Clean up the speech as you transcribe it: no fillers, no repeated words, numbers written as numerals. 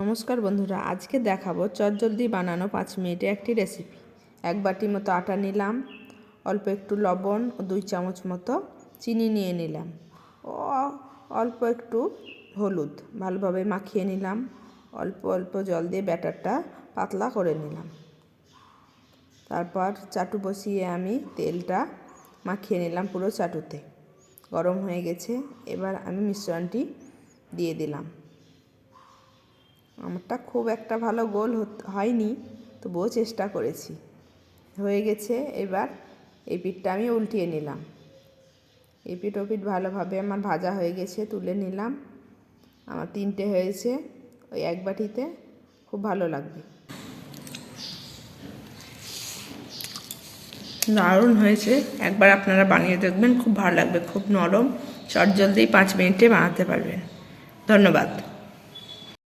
নমস্কার বন্ধুরা, আজকে দেখাবো চটজলদি বানানো 5 মিনিটে একটি রেসিপি। 1 বাটি মতো আটা নিলাম, অল্প একটু লবণ ও 2 চামচ মতো চিনি নিয়ে নিলাম ও অল্প একটু হলুদ ভালোভাবে মাখিয়ে নিলাম। অল্প অল্প জল দিয়ে ব্যাটারটা পাতলা করে নিলাম। তারপর চাটু বসিয়ে আমি তেলটা মাখিয়ে নিলাম পুরো চাটুতে। গরম হয়ে গেছে, এবার আমি মিশ্রণটি দিয়ে দিলাম। আমারটা খুব একটা ভালো গোল হয়নি, তবুও চেষ্টা করেছি। হয়ে গেছে। এবার এই পিঠটা আমি উল্টিয়ে নিলাম। এই পিঠ ও পিঠ ভালোভাবে আমার ভাজা হয়ে গেছে, তুলে নিলাম। আমার 3টে হয়েছে, ওই 1 বাটিতে খুব ভালো লাগবে। দারুণ হয়েছে, একবার আপনারা বানিয়ে দেখবেন, খুব ভালো লাগবে। খুব নরম, চটজলদি 5 মিনিটে বানাতে পারবেন। ধন্যবাদ।